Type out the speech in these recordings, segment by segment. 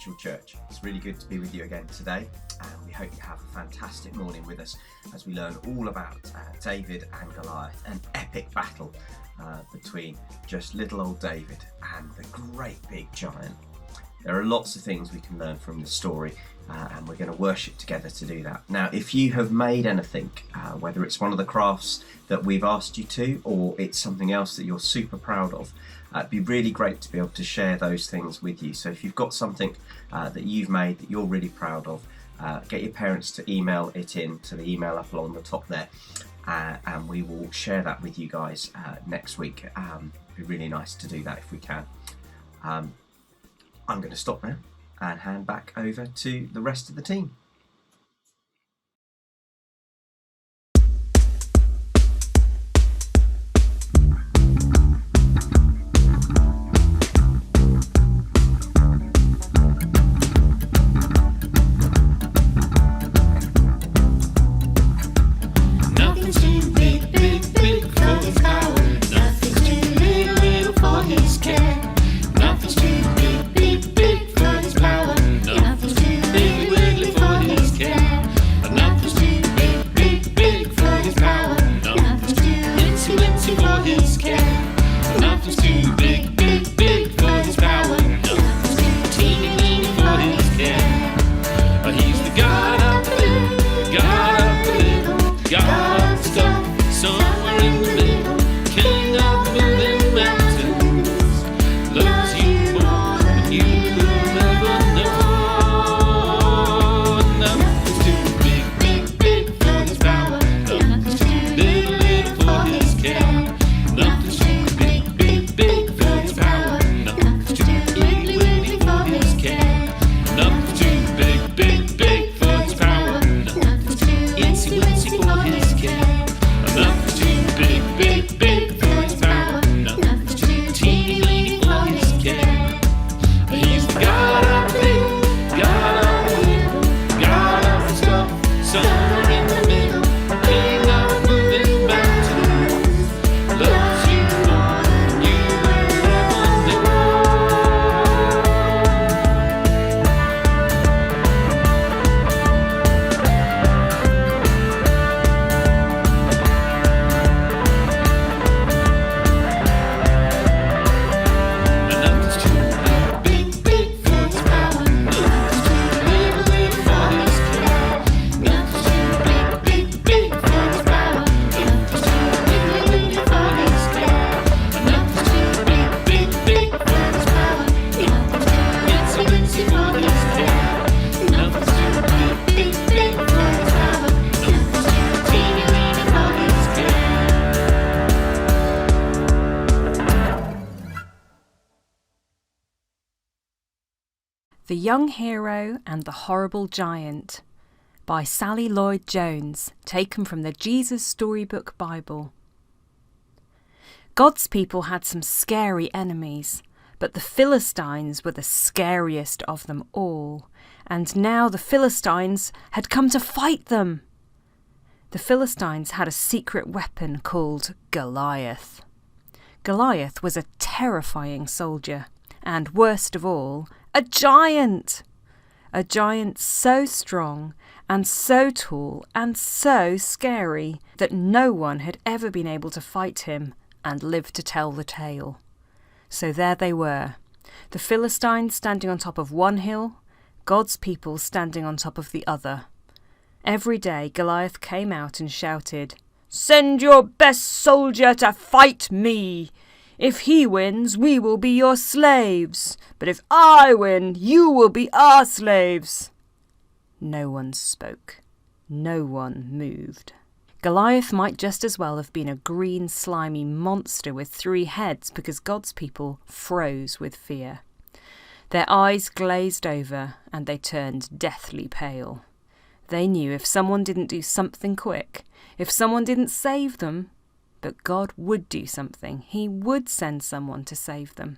Virtual Church. It's really good to be with you again today, and we hope you have a fantastic morning with us as we learn all about David and Goliath, an epic battle between just little old David and the great big giant. There are lots of things we can learn from the story, and we're going to worship together to do that. Now, if you have made anything, whether it's one of the crafts that we've asked you to, or it's something else that you're super proud of, it'd be really great to be able to share those things with you. So if you've got something that you've made that you're really proud of, get your parents to email it in to the email up along the top there, and we will share that with you guys next week. It'd be really nice to do that if we can. I'm going to stop now and hand back over to the rest of the team. The Young Hero and the Horrible Giant by Sally Lloyd-Jones, taken from the Jesus Storybook Bible. God's people had some scary enemies, but the Philistines were the scariest of them all, and now the Philistines had come to fight them. The Philistines had a secret weapon called Goliath. Goliath was a terrifying soldier, and worst of all, a giant! A giant so strong and so tall and so scary that no one had ever been able to fight him and live to tell the tale. So there they were, the Philistines standing on top of one hill, God's people standing on top of the other. Every day Goliath came out and shouted, "Send your best soldier to fight me! If he wins, we will be your slaves. But if I win, you will be our slaves." No one spoke. No one moved. Goliath might just as well have been a green, slimy monster with 3 heads, because God's people froze with fear. Their eyes glazed over and they turned deathly pale. They knew if someone didn't do something quick, if someone didn't save them, but God would do something. He would send someone to save them.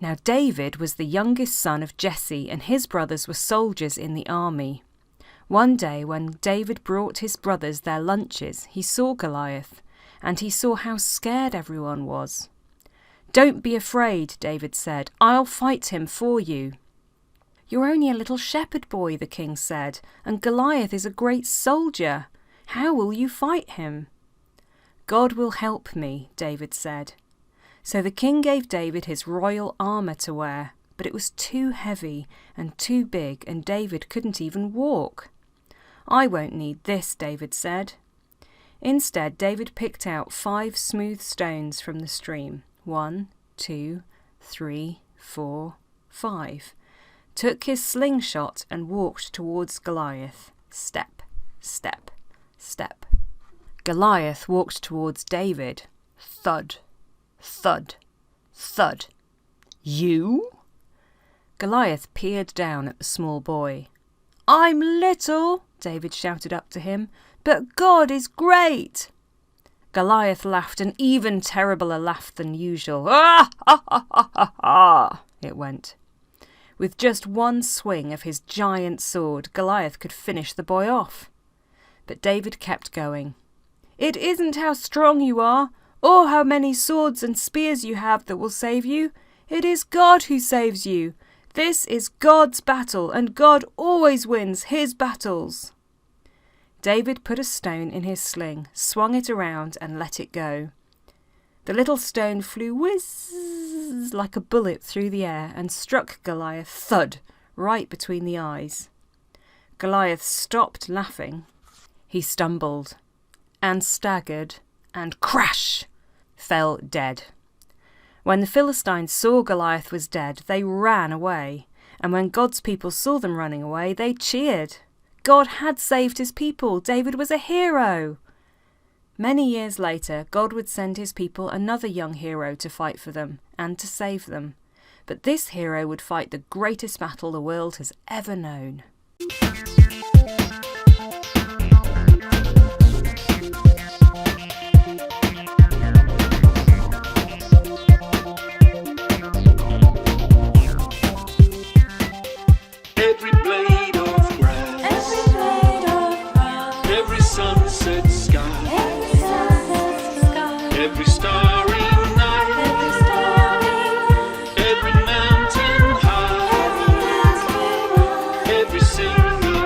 Now David was the youngest son of Jesse, and his brothers were soldiers in the army. One day when David brought his brothers their lunches, he saw Goliath, and he saw how scared everyone was. "Don't be afraid," David said. "I'll fight him for you." "You're only a little shepherd boy," the king said, "and Goliath is a great soldier. How will you fight him?" "God will help me," David said. So the king gave David his royal armour to wear, but it was too heavy and too big, and David couldn't even walk. "I won't need this," David said. Instead, David picked out 5 smooth stones from the stream. 1, 2, 3, 4, 5. Took his slingshot and walked towards Goliath. Step, step, step. Goliath walked towards David. Thud, thud, thud. "You?" Goliath peered down at the small boy. "I'm little," David shouted up to him, "but God is great." Goliath laughed an even terribler laugh than usual. "Ah, ha, ha, ha, ha, ha," it went. With just one swing of his giant sword, Goliath could finish the boy off. But David kept going. "It isn't how strong you are, or how many swords and spears you have that will save you. It is God who saves you. This is God's battle, and God always wins his battles." David put a stone in his sling, swung it around and let it go. The little stone flew whizz like a bullet through the air and struck Goliath thud right between the eyes. Goliath stopped laughing. He stumbled and staggered and crash fell dead. When the Philistines saw Goliath was dead, they ran away, and when God's people saw them running away, they cheered. God had saved his people. David was a hero. Many years later, God would send his people another young hero to fight for them and to save them. But this hero would fight the greatest battle the world has ever known. Every blade of grass, every sunset sky, every starry night, every mountain high, every single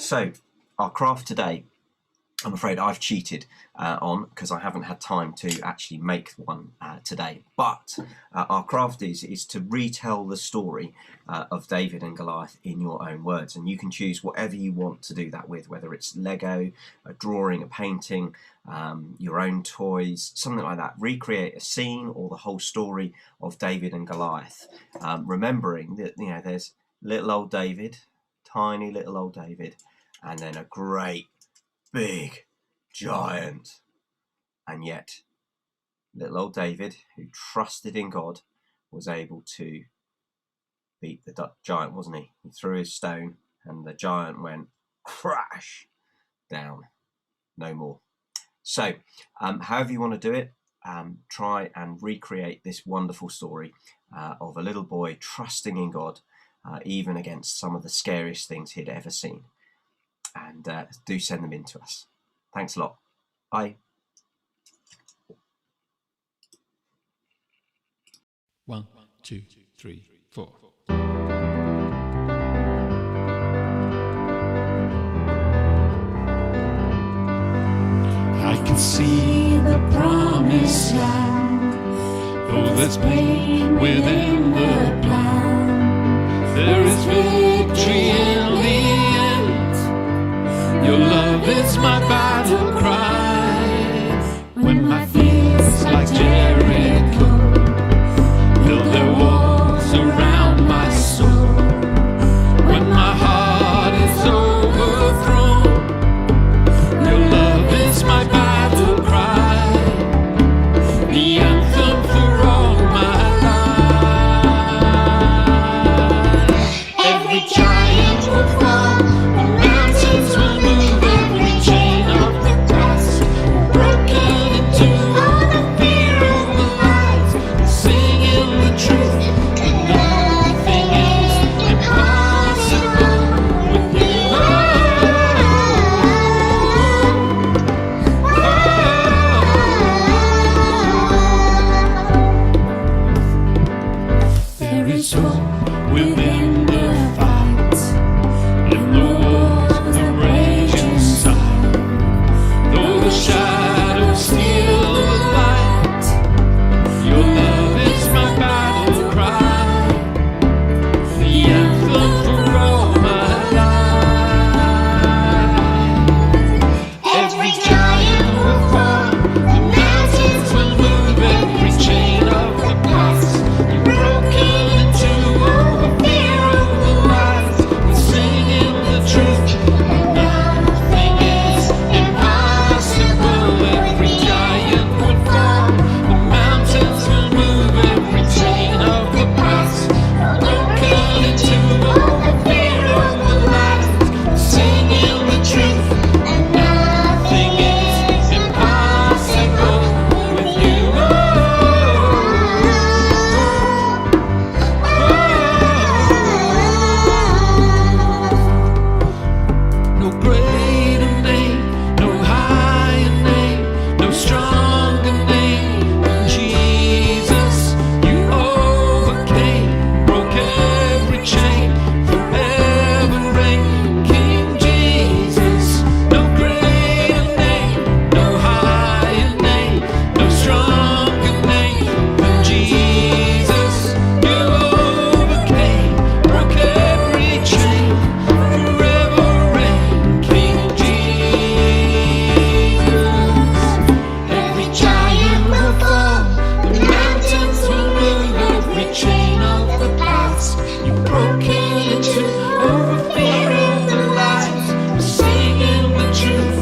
So, our craft today, I'm afraid I've cheated on because I haven't had time to actually make one today. But our craft is to retell the story of David and Goliath in your own words. And you can choose whatever you want to do that with, whether it's Lego, a drawing, a painting, your own toys, something like that. Recreate a scene or the whole story of David and Goliath. Remembering that, there's little old David, tiny little old David, and then a great big giant. And yet little old David, who trusted in God, was able to beat the giant, wasn't he? He threw his stone and the giant went crash down, no more. So however you want to do it, try and recreate this wonderful story of a little boy trusting in God, even against some of the scariest things he'd ever seen. And do send them in to us. Thanks a lot. Bye. 1, 2, 3, 4. I can see the promised land, though there's pain within the plan. There is victory in the end. Your love is my battle cry. When my fears like Jericho build their walls around my soul, when my heart is overthrown, your love is my battle cry, the anthem for all my life. Every giant will fall, the mountains will move, every chain of the past broken into all the fear of the light, singing the truth, and nothing is impossible with you. There is hope within the fight, in the wars that rage inside. Though the shadows steal the light, your love is my battle cry, the anthem for all my life. Every giant will fall, the mountains will move, every chain of the past be broken into all the fear of the light. We're singing the truth, and nothing is impossible. Every giant will fall, the mountains will move, every chain of the past broken into all the fear of the light. We're singing the truth, and nothing is impossible with you. No greater name, no higher name, no stronger name than Jesus. You overcame, broke every chain, forever reign, King Jesus. No greater name, no higher name, no stronger name than Jesus. You overcame, broke every chain, forever reign, King Jesus. Every giant will fall, the mountains will move, every chain of the past you broken into over fear of the light. We're singing the truth,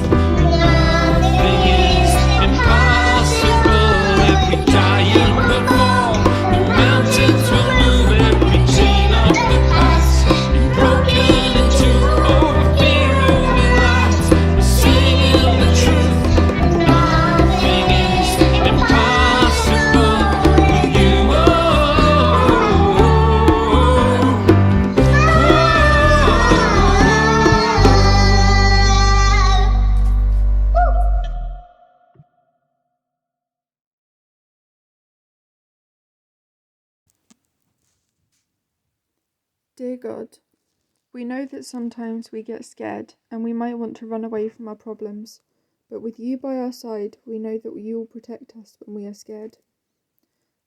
nothing is impossible. Every giant will fall, the mountains will move, every chain of the past be broken into over fear of the light. We're singing the truth, nothing is impossible with you. Dear God, We know that sometimes we get scared and we might want to run away from our problems, but with you by our side, we know that you will protect us when we are scared.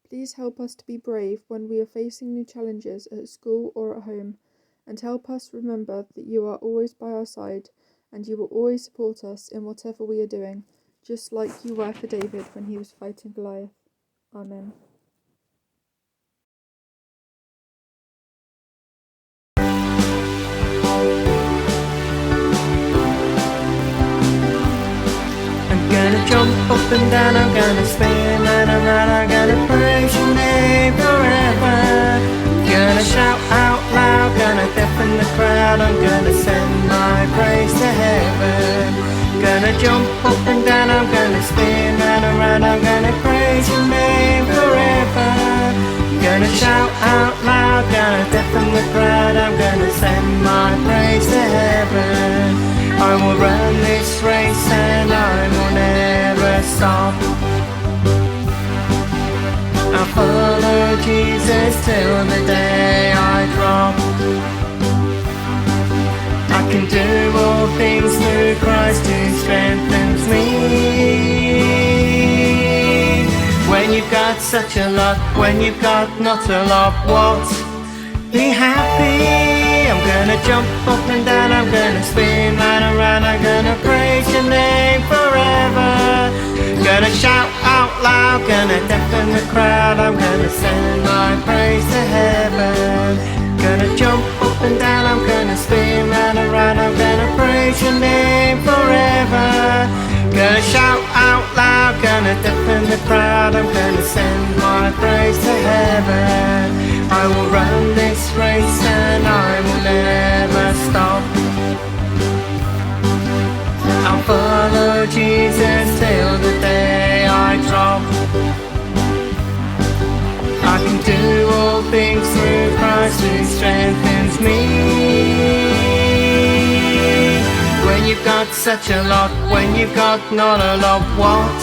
Please help us to be brave when we are facing new challenges at school or at home, and help us remember that you are always by our side and you will always support us in whatever we are doing, just like you were for David when he was fighting Goliath. Amen. I'm gonna jump up and down, I'm gonna spin round and round, I'm gonna praise your name forever. Gonna shout out loud, gonna deafen the crowd, I'm gonna send my praise to heaven. Gonna jump up and down, I'm gonna spin round and round, I'm gonna praise your name forever. Gonna shout out loud, gonna deafen the crowd, I'm gonna send my praise to heaven. I will run this race and I will never stop. I'll follow Jesus till the day I drop. I can do all things through Christ who strengthens me. When you've got such a lot, when you've got not a lot, what? Be happy. I'm gonna jump up and down, I'm gonna spin round and round, I'm gonna praise your name forever. Gonna shout out loud, gonna deafen the crowd, I'm gonna send my praise to heaven. Gonna jump up and down, I'm gonna spin round and round, I'm gonna praise your name forever. Gonna shout out loud, gonna deafen the crowd, I'm gonna send my praise to heaven. I will run this race and I will never stop. I'll follow Jesus till the day I drop. I can do all things through Christ who strengthens me. When you've got such a lot, when you've got not a lot, what?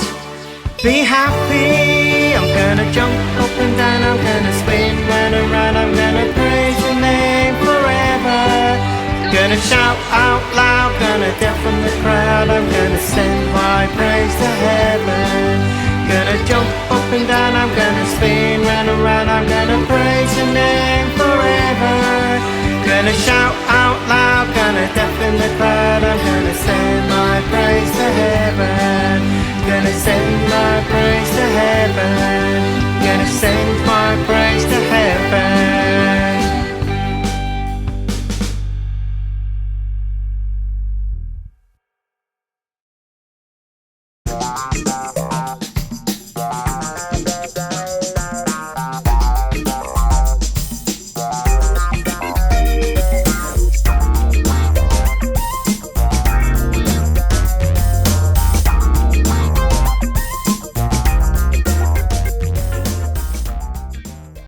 Be happy. I'm gonna jump up and down, I'm gonna spin round and round, I'm gonna praise your name forever. Gonna shout out loud, gonna deafen the crowd, I'm gonna send my praise to heaven. Gonna jump up and down, I'm gonna spin round and round, I'm gonna praise your name forever. Gonna shout out loud, gonna deafen the crowd, I'm gonna send my praise to heaven. Gonna send my praise to heaven. Gonna send